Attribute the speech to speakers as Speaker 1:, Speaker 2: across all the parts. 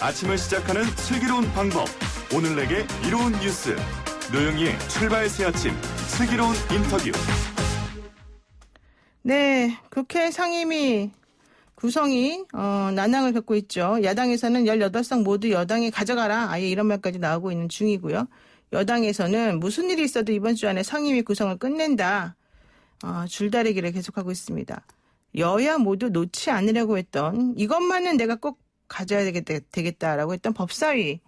Speaker 1: 아침을 시작하는 슬기로운 방법. 오늘 내게 이로운 뉴스. 노영희의 출발 새 아침 슬기로운 인터뷰.
Speaker 2: 네, 국회 상임위 구성이 난항을 겪고 있죠. 야당에서는 18석 모두 여당이 가져가라. 아예 이런 말까지 나오고 있는 중이고요. 여당에서는 무슨 일이 있어도 이번 주 안에 상임위 구성을 끝낸다. 줄다리기를 계속하고 있습니다. 여야 모두 놓지 않으려고 했던 이것만은 내가 꼭 가져야 되겠다라고 했던 법사위.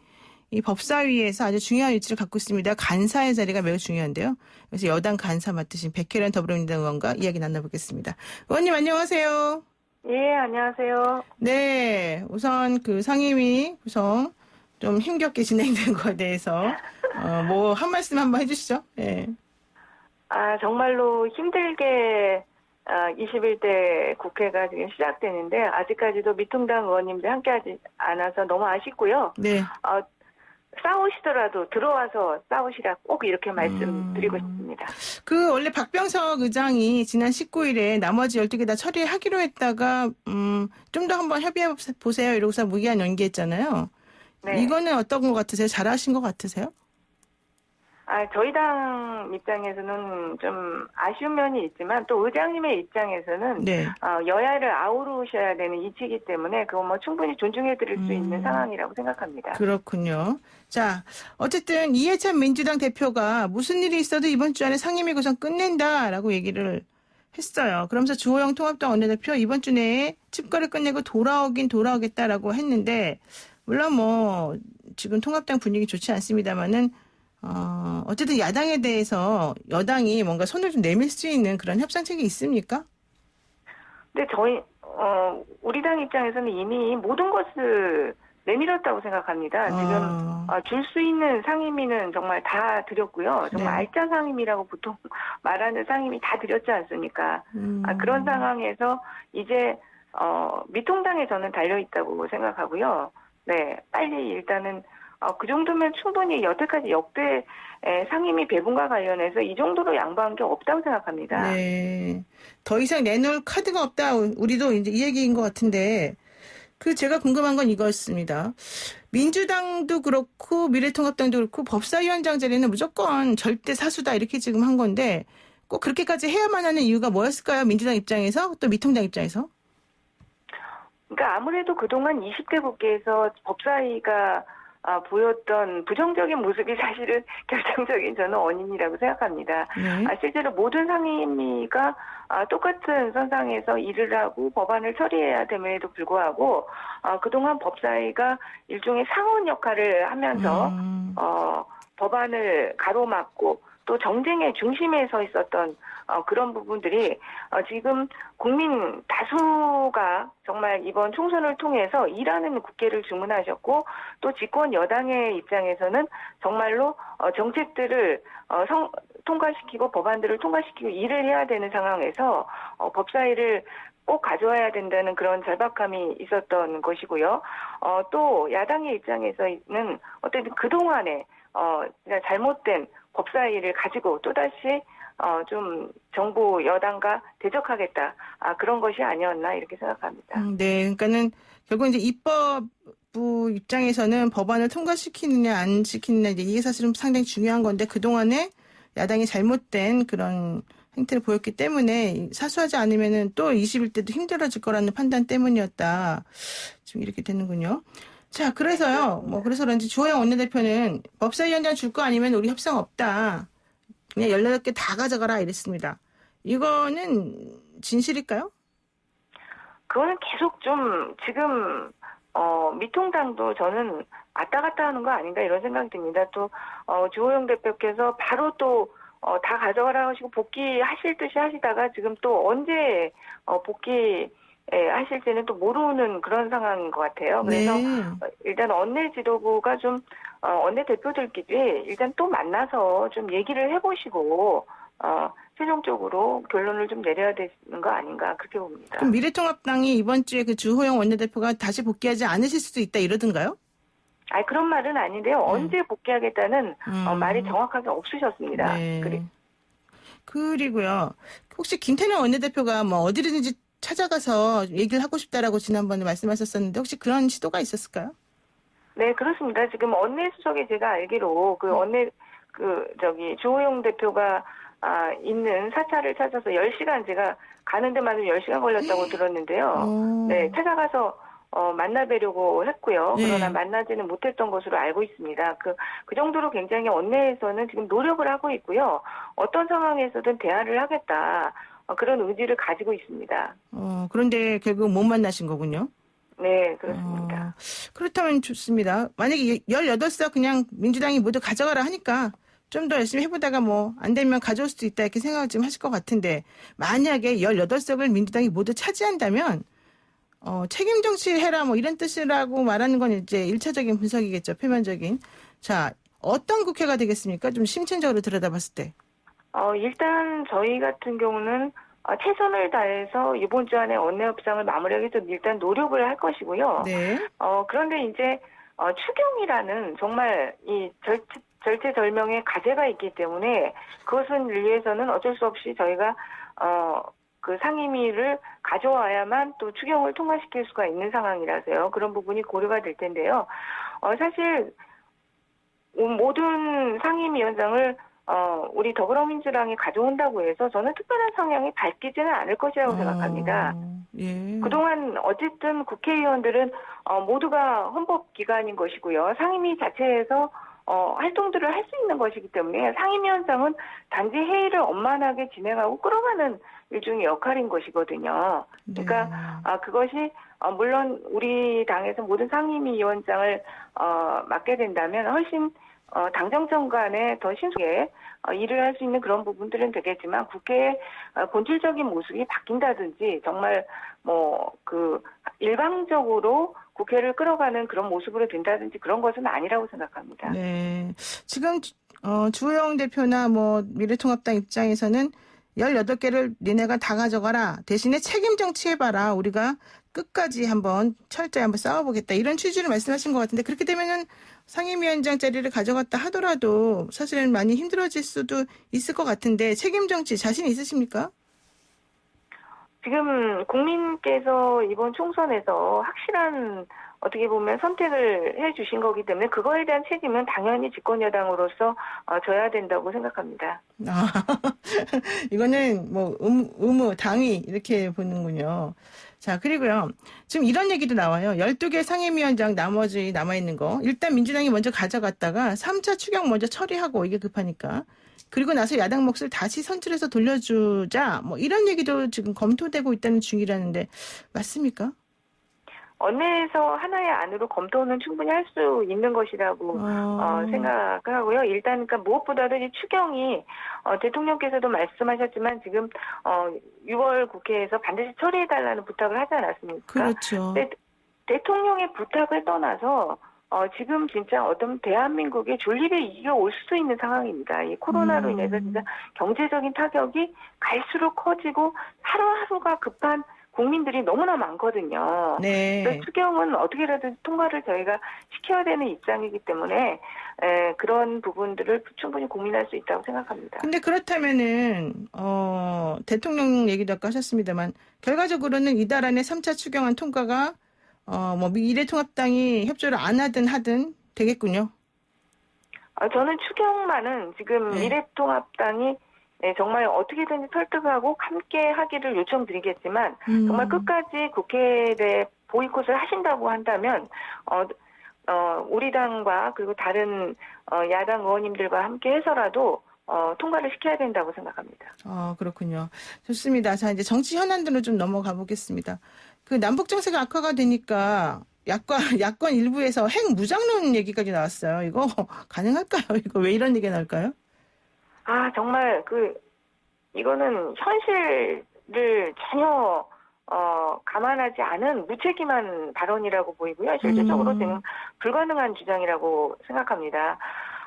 Speaker 2: 이 법사위에서 아주 중요한 위치를 갖고 있습니다. 간사의 자리가 매우 중요한데요. 그래서 여당 간사 맡으신 백혜련 더불어민주당 의원과 이야기 나눠보겠습니다. 의원님 안녕하세요.
Speaker 3: 예, 안녕하세요.
Speaker 2: 네, 우선 그 상임위 구성 좀 힘겹게 진행된 거에 대해서 뭐 한 말씀 한번 해주시죠. 네.
Speaker 3: 정말로 힘들게 21대 국회가 지금 시작되는데 아직까지도 미통당 의원님들 함께하지 않아서 너무 아쉽고요.
Speaker 2: 네.
Speaker 3: 싸우시더라도 들어와서 싸우시라 꼭 이렇게 말씀드리고 싶습니다.
Speaker 2: 그 원래 박병석 의장이 지난 19일에 나머지 12개 다 처리하기로 했다가 좀 더 한번 협의해 보세요 이러고서 무기한 연기했잖아요.
Speaker 3: 네.
Speaker 2: 이거는 어떤 것 같으세요? 잘하신 것 같으세요?
Speaker 3: 저희 당 입장에서는 좀 아쉬운 면이 있지만 또 의장님의 입장에서는
Speaker 2: 네.
Speaker 3: 여야를 아우르셔야 되는 이치이기 때문에 그거 뭐 충분히 존중해드릴 수 있는 상황이라고 생각합니다.
Speaker 2: 그렇군요. 자, 어쨌든 이해찬 민주당 대표가 무슨 일이 있어도 이번 주 안에 상임위 구성 끝낸다라고 얘기를 했어요. 그러면서 주호영 통합당 원내대표 이번 주 내에 칩거를 끝내고 돌아오겠다라고 했는데 물론 뭐 지금 통합당 분위기 좋지 않습니다만은 어쨌든 야당에 대해서 여당이 뭔가 손을 좀 내밀 수 있는 그런 협상책이 있습니까?
Speaker 3: 근데 우리 당 입장에서는 이미 모든 것을 내밀었다고 생각합니다. 지금 줄 수 있는 상임위는 정말 다 드렸고요. 정말
Speaker 2: 네.
Speaker 3: 알짜 상임위라고 보통 말하는 상임위 다 드렸지 않습니까? 그런 상황에서 이제 미통당에 저는 달려있다고 생각하고요. 네, 빨리 일단은 그 정도면 충분히 여태까지 역대 상임위 배분과 관련해서 이 정도로 양보한 게 없다고 생각합니다.
Speaker 2: 네. 더 이상 내놓을 카드가 없다. 우리도 이제 이 얘기인 것 같은데, 제가 궁금한 건 이거였습니다. 민주당도 그렇고, 미래통합당도 그렇고, 법사위원장 자리는 무조건 절대 사수다. 이렇게 지금 한 건데, 꼭 그렇게까지 해야만 하는 이유가 뭐였을까요? 민주당 입장에서, 또 미통당 입장에서?
Speaker 3: 그러니까 아무래도 그동안 20대 국회에서 법사위가 보였던 부정적인 모습이 사실은 결정적인 저는 원인이라고 생각합니다. 실제로 모든 상임위가 똑같은 선상에서 일을 하고 법안을 처리해야 됨에도 불구하고 그동안 법사위가 일종의 상원 역할을 하면서 법안을 가로막고 또 정쟁의 중심에 서 있었던 그런 부분들이 지금 국민 다수가 정말 이번 총선을 통해서 일하는 국회를 주문하셨고 또 집권 여당의 입장에서는 정말로 정책들을 통과시키고 법안들을 통과시키고 일을 해야 되는 상황에서 법사위를 꼭 가져와야 된다는 그런 절박함이 있었던 것이고요. 또 야당의 입장에서는 어쨌든 그동안에 잘못된 법사위를 가지고 또다시 좀 정부 여당과 대적하겠다. 그런 것이 아니었나 이렇게 생각합니다.
Speaker 2: 네, 그러니까는 결국 이제 입법부 입장에서는 법안을 통과시키느냐 안 시키느냐 이게 사실은 상당히 중요한 건데 그동안에 야당이 잘못된 그런 행태를 보였기 때문에 사수하지 않으면은 또 21대도 힘들어질 거라는 판단 때문이었다. 지금 이렇게 되는군요. 자, 그래서요. 그래서 그런지 주호영 원내대표는 법사위원장 줄 거 아니면 우리 협상 없다. 그냥 18개 다 가져가라 이랬습니다. 이거는 진실일까요?
Speaker 3: 그거는 계속 좀 지금 미통당도 저는 왔다 갔다 하는 거 아닌가 이런 생각이 듭니다. 또 주호영 대표께서 바로 또 다 가져가라 하시고 복귀하실 듯이 하시다가 지금 또 언제 하실지는 또 모르는 그런 상황인 것 같아요. 그래서 일단 원내 지도부가 좀 원내 대표들끼리 일단 또 만나서 좀 얘기를 해보시고 최종적으로 결론을 좀 내려야 되는 거 아닌가 그렇게 봅니다.
Speaker 2: 그럼 미래통합당이 이번 주에 그 주호영 원내대표가 다시 복귀하지 않으실 수도 있다 이러던가요?
Speaker 3: 그런 말은 아닌데요. 언제 복귀하겠다는 말이 정확하게 없으셨습니다.
Speaker 2: 네. 그리고요. 혹시 김태년 원내대표가 어디든지 찾아가서 얘기를 하고 싶다라고 지난번에 말씀하셨었는데 혹시 그런 시도가 있었을까요?
Speaker 3: 네, 그렇습니다. 지금 원내수석에 제가 알기로 주호영 대표가 있는 사찰을 찾아서 10시간 제가 가는 데만 10시간 걸렸다고 들었는데요. 네, 찾아가서 만나뵈려고 했고요.
Speaker 2: 네.
Speaker 3: 그러나 만나지는 못했던 것으로 알고 있습니다. 그 정도로 굉장히 원내에서는 지금 노력을 하고 있고요. 어떤 상황에서든 대화를 하겠다. 그런 의지를 가지고 있습니다.
Speaker 2: 그런데 결국 못 만나신 거군요.
Speaker 3: 네, 그렇습니다.
Speaker 2: 그렇다면 좋습니다. 만약에 18석 그냥 민주당이 모두 가져가라 하니까 좀 더 열심히 해보다가 뭐 안 되면 가져올 수도 있다 이렇게 생각을 좀 하실 것 같은데 만약에 18석을 민주당이 모두 차지한다면 책임 정치를 해라 뭐 이런 뜻이라고 말하는 건 이제 1차적인 분석이겠죠. 표면적인. 자, 어떤 국회가 되겠습니까? 좀 심층적으로 들여다봤을 때.
Speaker 3: 일단 저희 같은 경우는 최선을 다해서 이번 주 안에 원내 협상을 마무리하기 위해서 일단 노력을 할 것이고요.
Speaker 2: 네.
Speaker 3: 그런데 이제 추경이라는 정말 이 절체절명의 과제가 있기 때문에 그것을 위해서는 어쩔 수 없이 저희가 그 상임위를 가져와야만 또 추경을 통과시킬 수가 있는 상황이라서요. 그런 부분이 고려가 될 텐데요. 사실 모든 상임위원장을 우리 더불어민주당이 가져온다고 해서 저는 특별한 성향이 바뀌지는 않을 것이라고 생각합니다.
Speaker 2: 예.
Speaker 3: 그동안 어쨌든 국회의원들은 모두가 헌법기관인 것이고요. 상임위 자체에서 활동들을 할 수 있는 것이기 때문에 상임위원장은 단지 회의를 원만하게 진행하고 끌어가는 일종의 역할인 것이거든요. 그러니까 그것이 물론 우리 당에서 모든 상임위원장을 맡게 된다면 훨씬 당정청 간에 더 신속하게 일을 할 수 있는 그런 부분들은 되겠지만 국회의 본질적인 모습이 바뀐다든지 정말 일방적으로 국회를 끌어가는 그런 모습으로 된다든지 그런 것은 아니라고 생각합니다.
Speaker 2: 네. 지금 주호영 대표나 뭐 미래통합당 입장에서는 18개를 니네가 다 가져가라. 대신에 책임 정치해봐라. 우리가 끝까지 철저히 한번 싸워보겠다. 이런 취지로 말씀하신 것 같은데 그렇게 되면은 상임위원장 자리를 가져갔다 하더라도 사실은 많이 힘들어질 수도 있을 것 같은데 책임 정치 자신 있으십니까?
Speaker 3: 지금 국민께서 이번 총선에서 확실한 어떻게 보면 선택을 해주신 거기 때문에 그거에 대한 책임은 당연히 집권여당으로서 져야 된다고 생각합니다.
Speaker 2: 이거는 뭐 의무, 당위 이렇게 보는군요. 자, 그리고요. 지금 이런 얘기도 나와요. 12개 상임위원장 나머지 남아있는 거. 일단 민주당이 먼저 가져갔다가 3차 추경 먼저 처리하고 이게 급하니까. 그리고 나서 야당 몫을 다시 선출해서 돌려주자. 뭐 이런 얘기도 지금 검토되고 있다는 중이라는데 맞습니까?
Speaker 3: 원내에서 하나의 안으로 검토는 충분히 할 수 있는 것이라고 생각을 하고요. 일단 그러니까 무엇보다도 이 추경이 대통령께서도 말씀하셨지만 지금 6월 국회에서 반드시 처리해달라는 부탁을 하지 않았습니까?
Speaker 2: 그렇죠.
Speaker 3: 근데 대통령의 부탁을 떠나서 지금 진짜 어떤 대한민국의 존립의 위기가 올 수도 있는 상황입니다. 이 코로나로 인해서 진짜 경제적인 타격이 갈수록 커지고 하루하루가 급한 국민들이 너무나 많거든요.
Speaker 2: 네.
Speaker 3: 그래서 추경은 어떻게라도 통과를 저희가 시켜야 되는 입장이기 때문에 그런 부분들을 충분히 고민할 수 있다고 생각합니다.
Speaker 2: 근데 그렇다면은 대통령 얘기도 아까 하셨습니다만 결과적으로는 이달 안에 3차 추경안 통과가 미래통합당이 협조를 안 하든 되겠군요.
Speaker 3: 저는 추경만은 지금 미래통합당이 정말 어떻게든지 설득하고 함께 하기를 요청드리겠지만 정말 끝까지 국회에 대해 보이콧을 하신다고 한다면 우리 당과 그리고 다른 야당 의원님들과 함께 해서라도 통과를 시켜야 된다고 생각합니다.
Speaker 2: 그렇군요. 좋습니다. 자, 이제 정치 현안들로 좀 넘어가 보겠습니다. 그 남북 정세가 악화가 되니까 야권 일부에서 핵 무장론 얘기까지 나왔어요. 이거 가능할까요? 이거 왜 이런 얘기가 나올까요?
Speaker 3: 정말 이거는 현실을 전혀 감안하지 않은 무책임한 발언이라고 보이고요. 실질적으로 지금 불가능한 주장이라고 생각합니다.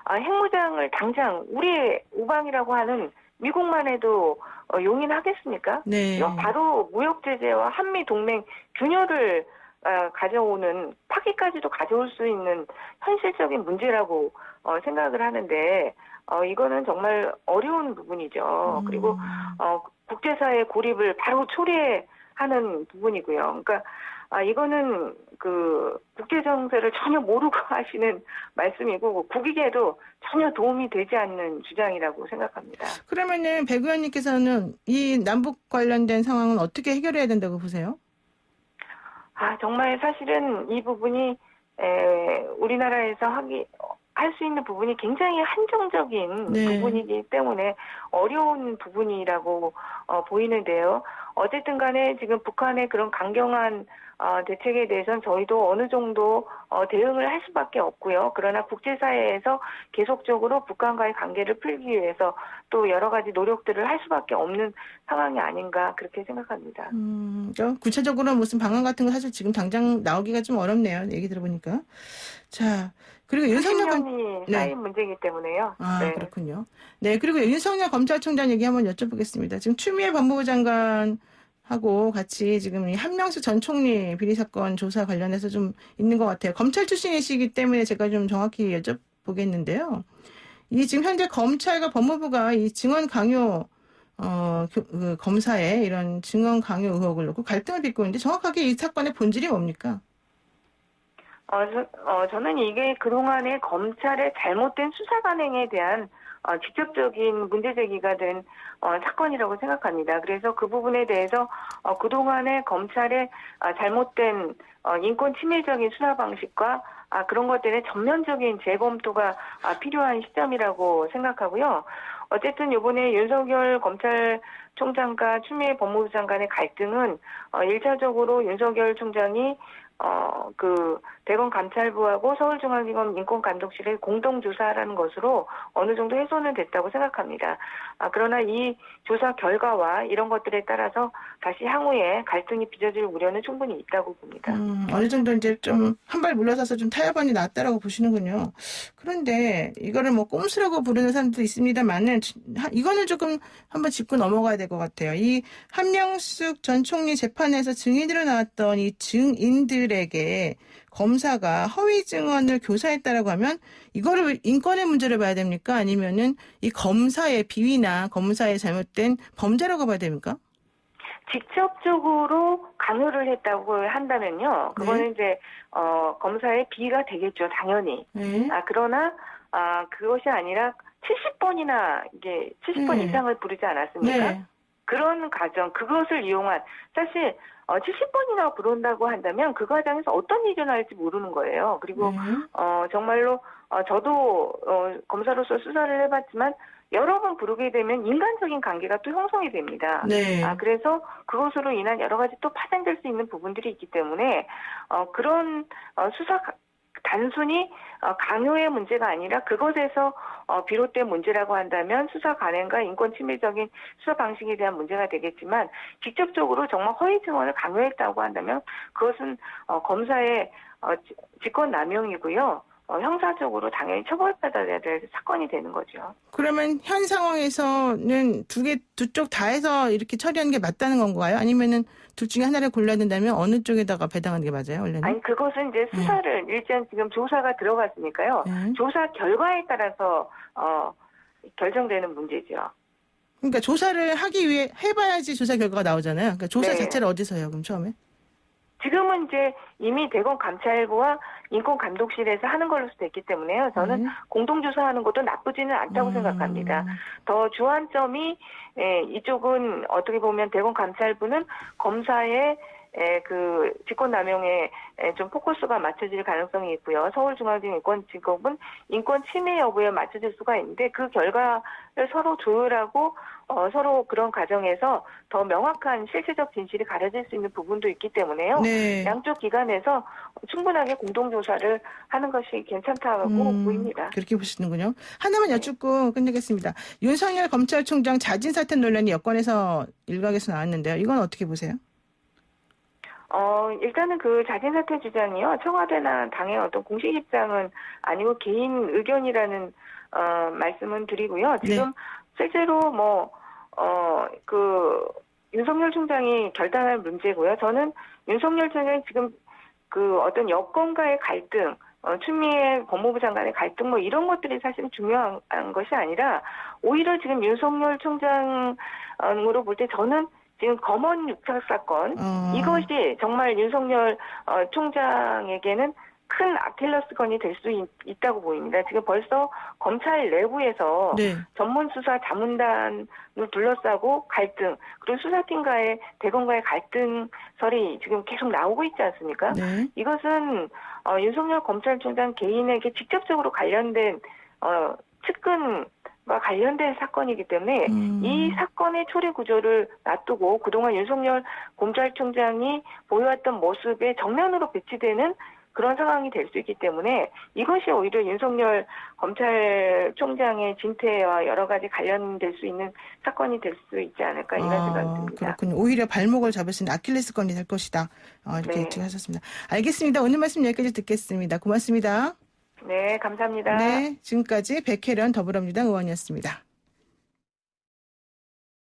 Speaker 3: 핵무장을 당장 우리의 우방이라고 하는 미국만 해도 용인하겠습니까?
Speaker 2: 네.
Speaker 3: 이건 바로 무역 제재와 한미 동맹 균열을 가져오는 파기까지도 가져올 수 있는 현실적인 문제라고 생각을 하는데 이거는 정말 어려운 부분이죠. 그리고 국제사회 고립을 바로 초래하는 부분이고요. 그러니까 이거는 그 국제 정세를 전혀 모르고 하시는 말씀이고 국익에도 전혀 도움이 되지 않는 주장이라고 생각합니다.
Speaker 2: 그러면은 백 의원님께서는 이 남북 관련된 상황은 어떻게 해결해야 된다고 보세요?
Speaker 3: 정말 사실은 이 부분이 우리나라에서 할 수 있는 부분이 굉장히 한정적인
Speaker 2: 네.
Speaker 3: 부분이기 때문에 어려운 부분이라고 보이는데요. 어쨌든 간에 지금 북한의 그런 강경한 대책에 대해서는 저희도 어느 정도 대응을 할 수밖에 없고요. 그러나 국제사회에서 계속적으로 북한과의 관계를 풀기 위해서 또 여러 가지 노력들을 할 수밖에 없는 상황이 아닌가 그렇게 생각합니다.
Speaker 2: 구체적으로 무슨 방안 같은 거 사실 지금 당장 나오기가 좀 어렵네요. 얘기 들어보니까. 자, 그리고 윤석열
Speaker 3: 10년이 쌓인 문제이기 때문에요. 네.
Speaker 2: 그렇군요. 네, 그리고 윤석열 검찰총장 얘기 한번 여쭤보겠습니다. 지금 추미애 법무부 장관하고 같이 지금 이 한명숙 전 총리 비리 사건 조사 관련해서 좀 있는 것 같아요. 검찰 출신이시기 때문에 제가 좀 정확히 여쭤보겠는데요. 이 지금 현재 검찰과 법무부가 이 증언 강요 검사의 이런 증언 강요 의혹을 놓고 갈등을 빚고 있는데 정확하게 이 사건의 본질이 뭡니까?
Speaker 3: 저는 이게 그동안의 검찰의 잘못된 수사 관행에 대한 직접적인 문제 제기가 된 사건이라고 생각합니다. 그래서 그 부분에 대해서 그동안의 검찰의 잘못된 인권 침해적인 수사 방식과 그런 것들의 전면적인 재검토가 필요한 시점이라고 생각하고요. 어쨌든 이번에 윤석열 검찰총장과 추미애 법무부 장관의 갈등은 1차적으로 윤석열 총장이 그 대검 감찰부하고 서울중앙지검 인권감독실의 공동조사라는 것으로 어느 정도 해소는 됐다고 생각합니다. 그러나 이 조사 결과와 이런 것들에 따라서 다시 향후에 갈등이 빚어질 우려는 충분히 있다고 봅니다.
Speaker 2: 어느 정도 이제 좀 한 발 물러서서 좀 타협안이 나왔다라고 보시는군요. 그런데 이거를 뭐 꼼수라고 부르는 사람도 있습니다만은 이거는 조금 한번 짚고 넘어가야 될 것 같아요. 이 한명숙 전 총리 재판에서 증인으로 나왔던 이 증인들에게 검사가 허위 증언을 교사했다라고 하면 이거를 인권의 문제를 봐야 됩니까? 아니면은 이 검사의 비위나 검사의 잘못된 범죄라고 봐야 됩니까?
Speaker 3: 직접적으로 강요를 했다고 한다면요. 그거는 이제 검사의 비위가 되겠죠, 당연히.
Speaker 2: 네.
Speaker 3: 그러나 그것이 아니라 70번이나 이게 70번 이상을 부르지 않았습니까?
Speaker 2: 네.
Speaker 3: 그런 과정, 그것을 이용한 사실 70번이나 부른다고 한다면 그 과정에서 어떤 일이 일어날지 모르는 거예요. 그리고 정말로 저도 검사로서 수사를 해봤지만 여러 번 부르게 되면 인간적인 관계가 또 형성이 됩니다.
Speaker 2: 네.
Speaker 3: 그래서 그것으로 인한 여러 가지 또 파생될 수 있는 부분들이 있기 때문에 그런 수사 단순히 강요의 문제가 아니라 그것에서 비롯된 문제라고 한다면 수사 관행과 인권 침해적인 수사 방식에 대한 문제가 되겠지만 직접적으로 정말 허위 증언을 강요했다고 한다면 그것은 검사의 직권남용이고요. 형사적으로 당연히 처벌받아야 될 사건이 되는 거죠.
Speaker 2: 그러면 현 상황에서는 두 쪽 다 해서 이렇게 처리하는 게 맞다는 건가요? 아니면은 둘 중에 하나를 골라야 된다면 어느 쪽에다가 배당하는 게 맞아요, 원래는?
Speaker 3: 아니, 그것은 이제 수사를 일단 지금 조사가 들어갔으니까요. 조사 결과에 따라서 결정되는 문제죠.
Speaker 2: 그러니까 조사를 하기 위해 해봐야지 조사 결과가 나오잖아요. 그러니까 조사
Speaker 3: 네.
Speaker 2: 자체를 어디서 해요, 그럼 처음에?
Speaker 3: 지금은 이제 이미 대검 감찰부와 인권감독실에서 하는 걸로 됐기 때문에요. 저는 공동조사하는 것도 나쁘지는 않다고 생각합니다. 더 주안점이 이쪽은 어떻게 보면 대검 감찰부는 검사의 그 직권남용에 좀 포커스가 맞춰질 가능성이 있고요. 서울중앙지검 인권지검은 인권 침해 여부에 맞춰질 수가 있는데 그 결과를 서로 조율하고 서로 그런 과정에서 더 명확한 실체적 진실이 가려질 수 있는 부분도 있기 때문에요.
Speaker 2: 네.
Speaker 3: 양쪽 기관에서 충분하게 공동조사를 하는 것이 괜찮다고 보입니다.
Speaker 2: 그렇게 보시는군요. 하나만 여쭙고 끝내겠습니다. 윤석열 검찰총장 자진 사퇴 논란이 여권에서 일각에서 나왔는데요. 이건 어떻게 보세요?
Speaker 3: 일단은 그 자진 사퇴 주장이요. 청와대나 당의 어떤 공식 입장은 아니고 개인 의견이라는 말씀은 드리고요. 지금 실제로 그 윤석열 총장이 결단할 문제고요. 저는 윤석열 총장이 지금 그 어떤 여권과의 갈등, 추미애 법무부 장관의 갈등 이런 것들이 사실은 중요한 것이 아니라 오히려 지금 윤석열 총장으로 볼 때 저는 지금 검언 유착 사건 이것이 정말 윤석열 총장에게는 큰 아킬레스건이 될 수 있다고 보입니다. 지금 벌써 검찰 내부에서
Speaker 2: 네.
Speaker 3: 전문수사 자문단을 둘러싸고 갈등, 그리고 수사팀과의 대검과의 갈등설이 지금 계속 나오고 있지 않습니까?
Speaker 2: 네.
Speaker 3: 이것은 윤석열 검찰총장 개인에게 직접적으로 관련된 측근과 관련된 사건이기 때문에 이 사건의 초래 구조를 놔두고 그동안 윤석열 검찰총장이 보여왔던 모습에 정면으로 배치되는 그런 상황이 될 수 있기 때문에 이것이 오히려 윤석열 검찰총장의 진퇴와 여러 가지 관련될 수 있는 사건이 될 수 있지 않을까 이런 생각이 듭니다.
Speaker 2: 그렇군요. 오히려 발목을 잡을 수 있는 아킬레스건이 될 것이다. 이렇게
Speaker 3: 네.
Speaker 2: 예측하셨습니다. 알겠습니다. 오늘 말씀 여기까지 듣겠습니다. 고맙습니다.
Speaker 3: 네, 감사합니다.
Speaker 2: 네, 지금까지 백혜련 더불어민주당 의원이었습니다.